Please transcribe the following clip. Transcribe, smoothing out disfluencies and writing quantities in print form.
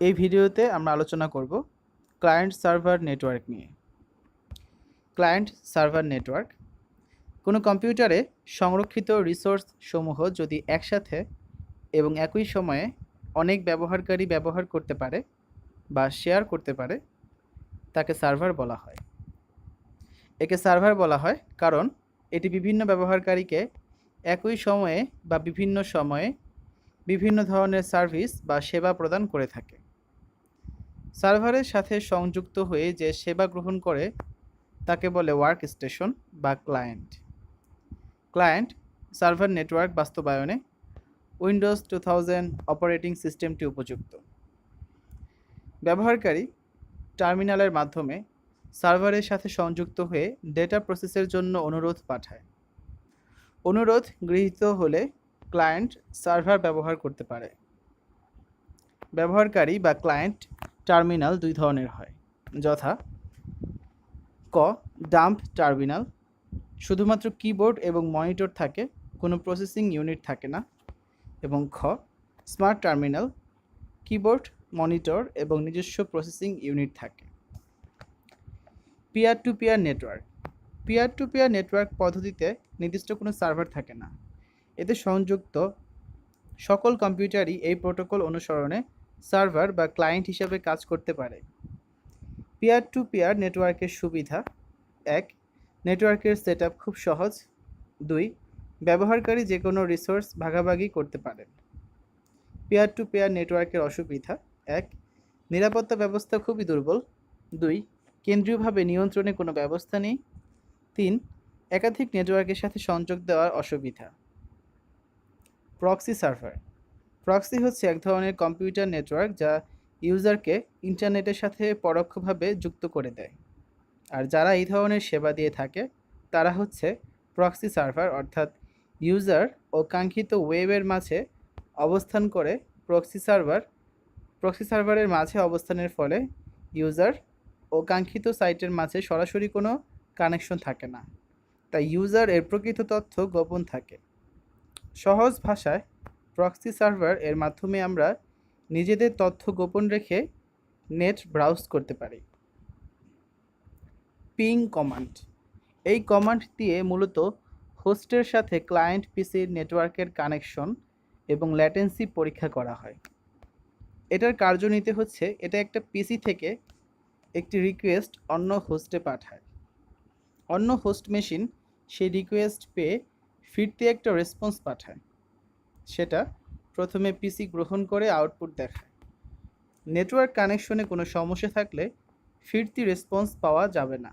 এই ভিডিওতে আমরা আলোচনা করব ক্লায়েন্ট সার্ভার নেটওয়ার্ক নিয়ে। ক্লায়েন্ট সার্ভার নেটওয়ার্ক কোনো কম্পিউটারে সংরক্ষিত রিসোর্স সমূহ যদি একসাথে এবং একই সময়ে অনেক ব্যবহারকারী ব্যবহার করতে পারে বা শেয়ার করতে পারে তাকে সার্ভার বলা হয়। একে সার্ভার বলা হয় কারণ এটি বিভিন্ন ব্যবহারকারীকে একই সময়ে বা বিভিন্ন সময়ে বিভিন্ন ধরনের সার্ভিস বা সেবা প্রদান করে থাকে। সার্ভারের সাথে সংযুক্ত হয়ে যে সেবা গ্রহণ করে তাকে বলে ওয়ার্ক স্টেশন বা ক্লায়েন্ট। ক্লায়েন্ট সার্ভার নেটওয়ার্ক বাস্তবায়নে উইন্ডোজ 2000 অপারেটিং সিস্টেমটি উপযুক্ত। ব্যবহারকারী টার্মিনালের মাধ্যমে সার্ভারের সাথে সংযুক্ত হয়ে ডেটা প্রসেসের জন্য অনুরোধ পাঠায়। অনুরোধ গৃহীত হলে ক্লায়েন্ট সার্ভার ব্যবহার করতে পারে। ব্যবহারকারী বা ক্লায়েন্ট টার্মিনাল দুই ধরনের হয়, যথা ক ডাম্প টার্মিনাল, শুধুমাত্র কিবোর্ড এবং মনিটর থাকে, কোনো প্রসেসিং ইউনিট থাকে না, এবং খ স্মার্ট টার্মিনাল, কিবোর্ড, মনিটর এবং নিজস্ব প্রসেসিং ইউনিট থাকে। Peer to peer network peer to peer network পদ্ধতিতে নির্দিষ্ট কোনো সার্ভার থাকে না। এতে সংযুক্ত সকল কম্পিউটারই এই প্রোটোকল অনুসরণে সার্ভার বা ক্লায়েন্ট হিসেবে কাজ করতে পারে। পিয়ার টু পিয়ার নেটওয়ার্কের সুবিধা: 1. নেটওয়ার্কের সেটআপ খুব সহজ। 2. ব্যবহারকারী যে কোনো রিসোর্স ভাগাভাগি করতে পারেন। পিয়ার টু পিয়ার নেটওয়ার্কের অসুবিধা: 1. নিরাপত্তা ব্যবস্থা খুবই দুর্বল। 2. কেন্দ্রীয়ভাবে নিয়ন্ত্রণে কোনো ব্যবস্থা নেই। 3. একাধিক নেটওয়ার্কের সাথে সংযোগ দেওয়ার অসুবিধা। প্রক্সি সার্ভার প্রক্সি হচ্ছে এক ধরনের কম্পিউটার নেটওয়ার্ক যা ইউজারকে ইন্টারনেটের সাথে পরোক্ষভাবে যুক্ত করে দেয়। আর যারা এই ধরনের সেবা দিয়ে থাকে তারা হচ্ছে প্রক্সি সার্ভার, অর্থাৎ ইউজার ও কাঙ্ক্ষিত ওয়েবের মাঝে অবস্থান করে। প্রক্সি সার্ভারের মাঝে অবস্থানের ফলে ইউজার ও কাঙ্ক্ষিত সাইটের মাঝে সরাসরি কোনো কানেকশন থাকে না, তাই ইউজার এর প্রকৃত তথ্য গোপন থাকে। সহজ ভাষায় প্রক্সি সার্ভার এর মাধ্যমে আমরা নিজেদের তথ্য গোপন রেখে নেট ব্রাউজ করতে পারি। পিং কমান্ড এই কমান্ড দিয়ে মূলত হোস্টের সাথে ক্লায়েন্ট পিসির নেটওয়ার্কের কানেকশন এবং ল্যাটেন্সি পরীক্ষা করা হয়। এটার কার্যনীতি হচ্ছে এটা একটা পিসি থেকে একটি রিকোয়েস্ট অন্য হোস্টে পাঠায়। অন্য হোস্ট মেশিন সেই রিকোয়েস্ট পেয়ে ফিরতি একটা রেসপন্স পাঠায়। সেটা প্রথমে পিসি গ্রহণ করে আউটপুট দেখায়। নেটওয়ার্ক কানেকশনে কোনো সমস্যা থাকলে ফিরতি রেসপন্স পাওয়া যাবে না।